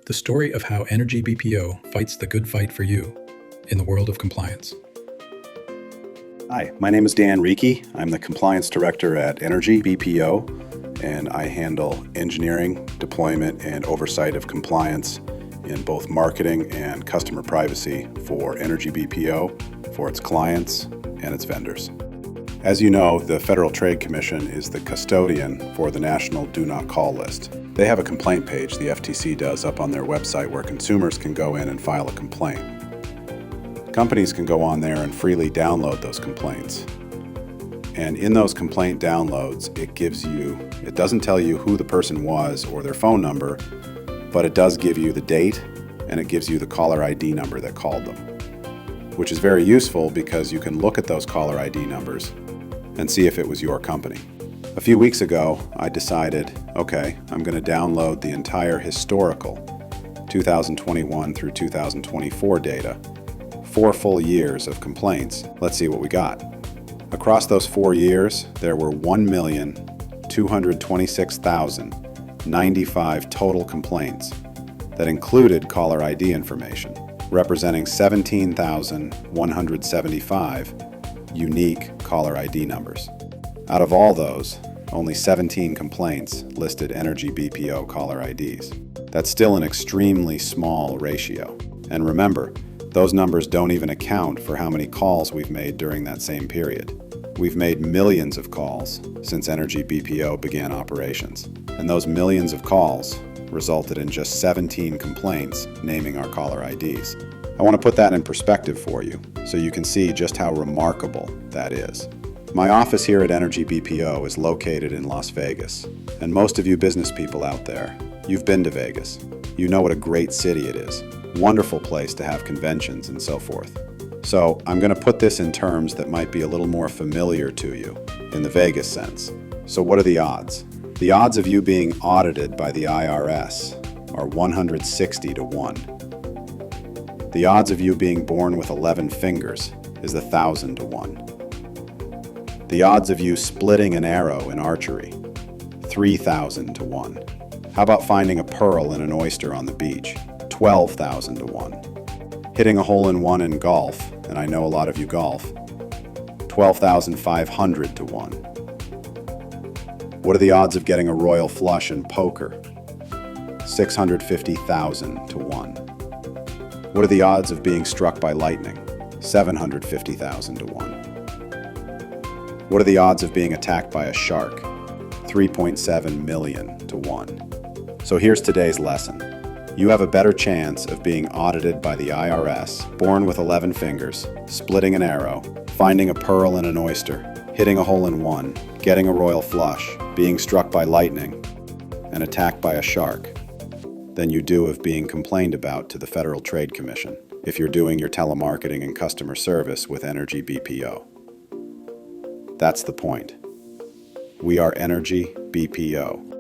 the story of how EnergyBPO fights the good fight for you in the world of compliance. Hi, my name is Dan Rieke. I'm the Compliance Director at EnergyBPO, and I handle engineering, deployment, and oversight of compliance in both marketing and customer privacy for EnergyBPO, for its clients and its vendors. As you know, the Federal Trade Commission is the custodian for the National Do Not Call list. They have a complaint page, the FTC does, up on their website where consumers can go in and file a complaint. Companies can go on there and freely download those complaints. And in those complaint downloads, it doesn't tell you who the person was or their phone number, but it does give you the date and it gives you the caller ID number that called them, which is very useful because you can look at those caller ID numbers and see if it was your company. A few weeks ago, I decided, okay, I'm going to download the entire historical 2021 through 2024 data, 4 full years of complaints. Let's see what we got. Across those 4 years, there were 1,226,095 total complaints that included caller ID information, representing 17,175 unique caller ID numbers. Out of all those, only 17 complaints listed EnergyBPO caller IDs. That's still an extremely small ratio. And remember, those numbers don't even account for how many calls we've made during that same period. We've made millions of calls since EnergyBPO began operations, and those millions of calls resulted in just 17 complaints naming our caller IDs. I want to put that in perspective for you so you can see just how remarkable that is. My office here at EnergyBPO is located in Las Vegas, and most of you business people out there, you've been to Vegas. You know what a great city it is. Wonderful place to have conventions and so forth. So I'm going to put this in terms that might be a little more familiar to you in the Vegas sense. So what are the odds? The odds of you being audited by the IRS are 160 to 1. The odds of you being born with 11 fingers is 1,000 to 1. The odds of you splitting an arrow in archery, 3,000 to 1. How about finding a pearl in an oyster on the beach? 12,000 to 1. Hitting a hole-in-one in golf, and I know a lot of you golf, 12,500 to 1. What are the odds of getting a royal flush in poker? 650,000 to 1. What are the odds of being struck by lightning? 750,000 to 1. What are the odds of being attacked by a shark? 3.7 million to 1. So here's today's lesson. You have a better chance of being audited by the IRS, born with 11 fingers, splitting an arrow, finding a pearl in an oyster, hitting a hole-in-one, getting a royal flush, being struck by lightning, and attacked by a shark, than you do of being complained about to the Federal Trade Commission if you're doing your telemarketing and customer service with EnergyBPO. That's the point. We are EnergyBPO.